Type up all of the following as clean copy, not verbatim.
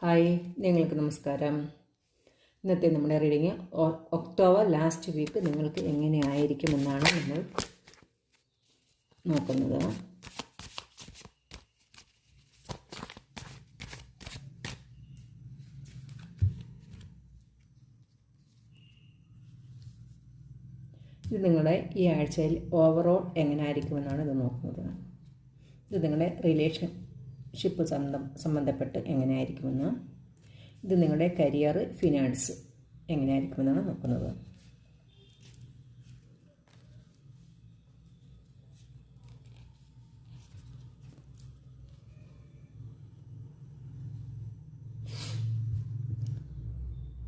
Hi, നിങ്ങൾക്ക് നമസ്കാരം. ഇന്നത്തെ നമ്മുടെ റീഡിങ് ഒക്ടോബർ ലാസ്റ്റ് വീക്ക് നിങ്ങൾക്ക് എങ്ങനെയായിരിക്കുമെന്നാണ് നമ്മൾ നോക്കുന്നത്. ഇത് നിങ്ങളുടെ ഈ ആഴ്ചയിൽ ഓവറോൾ എങ്ങനെയായിരിക്കുമെന്നാണ് ഇത് നോക്കുന്നത്. ഇത് നിങ്ങളുടെ റിലേഷൻഷിപ്പ് സംബന്ധപ്പെട്ട് എങ്ങനെയായിരിക്കുമെന്ന്, ഇത് നിങ്ങളുടെ കരിയർ, ഫിനാൻസ് എങ്ങനെയായിരിക്കുമെന്നാണ് നോക്കുന്നത്.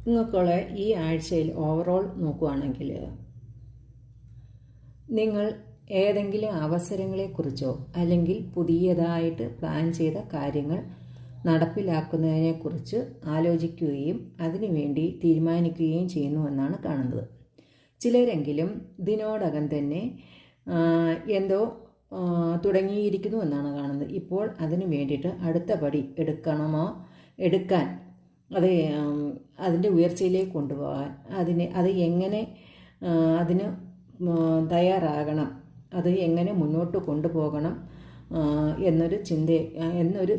നിങ്ങൾക്കുള്ള ഈ ആഴ്ചയിൽ ഓവറോൾ നോക്കുകയാണെങ്കിൽ നിങ്ങൾ ഏതെങ്കിലും അവസരങ്ങളെക്കുറിച്ചോ അല്ലെങ്കിൽ പുതിയതായിട്ട് പ്ലാൻ ചെയ്ത കാര്യങ്ങൾ നടപ്പിലാക്കുന്നതിനെക്കുറിച്ച് ആലോചിക്കുകയും അതിനുവേണ്ടി തീരുമാനിക്കുകയും ചെയ്യുന്നുവെന്നാണ് കാണുന്നത്. ചിലരെങ്കിലും ഇതിനോടകം തന്നെ എന്തോ തുടങ്ങിയിരിക്കുന്നു എന്നാണ് കാണുന്നത്. ഇപ്പോൾ അതിനു വേണ്ടിയിട്ട് അടുത്ത പടി എടുക്കാൻ അതിൻ്റെ ഉയർച്ചയിലേക്ക് കൊണ്ടുപോകാൻ അത് എങ്ങനെ അതിന് തയ്യാറാകണം, അത് എങ്ങനെ മുന്നോട്ട് കൊണ്ടുപോകണം എന്നൊരു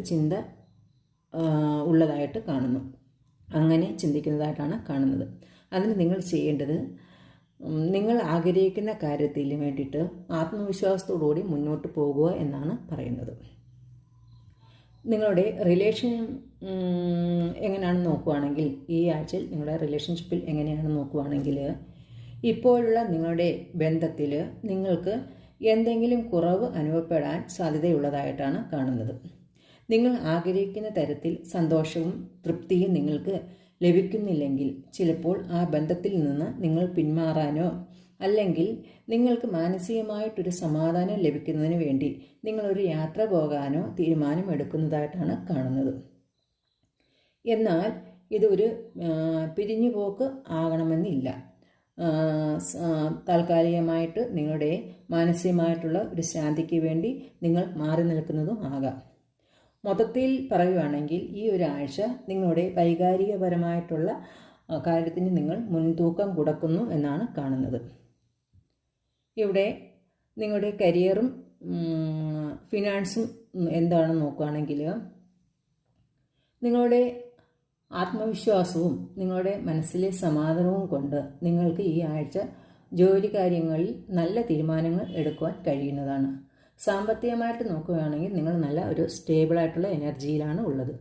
ചിന്ത ഉള്ളതായിട്ട് കാണുന്നു. അങ്ങനെ ചിന്തിക്കുന്നതായിട്ടാണ് കാണുന്നത്. അതിന് നിങ്ങൾ ചെയ്യേണ്ടത്, നിങ്ങൾ ആഗ്രഹിക്കുന്ന കാര്യത്തിന് വേണ്ടിയിട്ട് ആത്മവിശ്വാസത്തോടുകൂടി മുന്നോട്ട് പോകുക എന്നാണ് പറയുന്നത്. നിങ്ങളുടെ റിലേഷൻ എങ്ങനെയാണെന്ന് നോക്കുകയാണെങ്കിൽ, ഈ ആഴ്ചയിൽ നിങ്ങളുടെ റിലേഷൻഷിപ്പിൽ എങ്ങനെയാണെന്ന് നോക്കുകയാണെങ്കിൽ, ഇപ്പോഴുള്ള നിങ്ങളുടെ ബന്ധത്തിൽ നിങ്ങൾക്ക് എന്തെങ്കിലും കുറവ് അനുഭവപ്പെടാൻ സാധ്യതയുള്ളതായിട്ടാണ് കാണുന്നത്. നിങ്ങൾ ആഗ്രഹിക്കുന്ന തരത്തിൽ സന്തോഷവും തൃപ്തിയും നിങ്ങൾക്ക് ലഭിക്കുന്നില്ലെങ്കിൽ ചിലപ്പോൾ ആ ബന്ധത്തിൽ നിന്ന് നിങ്ങൾ പിന്മാറാനോ അല്ലെങ്കിൽ നിങ്ങൾക്ക് മാനസികമായിട്ടൊരു സമാധാനം ലഭിക്കുന്നതിന് വേണ്ടി നിങ്ങളൊരു യാത്ര പോകാനോ തീരുമാനമെടുക്കുന്നതായിട്ടാണ് കാണുന്നത്. എന്നാൽ ഇതൊരു പിരിഞ്ഞുപോക്ക് ആകണമെന്നില്ല. താൽക്കാലികമായിട്ട് നിങ്ങളുടെ മാനസികമായിട്ടുള്ള ഒരു ശാന്തിക്ക് വേണ്ടി നിങ്ങൾ മാറി നിൽക്കുന്നതും ആകാം. മൊത്തത്തിൽ പറയുകയാണെങ്കിൽ ഈ ഒരാഴ്ച നിങ്ങളുടെ വൈകാരികപരമായിട്ടുള്ള കാര്യത്തിന് നിങ്ങൾ മുൻതൂക്കം കൊടുക്കുന്നു എന്നാണ് കാണുന്നത്. ഇവിടെ നിങ്ങളുടെ കരിയറും ഫിനാൻസും എന്താണെന്ന് നോക്കുകയാണെങ്കിൽ, നിങ്ങളുടെ ആത്മവിശ്വാസവും നിങ്ങളുടെ മനസ്സിലെ സമാധാനവും കൊണ്ട് നിങ്ങൾക്ക് ഈ ആഴ്ച ജോലി കാര്യങ്ങളിൽ നല്ല തീരുമാനങ്ങൾ എടുക്കുവാൻ കഴിയുന്നതാണ്. സാമ്പത്തികമായിട്ട് നോക്കുകയാണെങ്കിൽ നിങ്ങൾ നല്ല ഒരു സ്റ്റേബിളായിട്ടുള്ള എനർജിയിലാണ് ഉള്ളത്.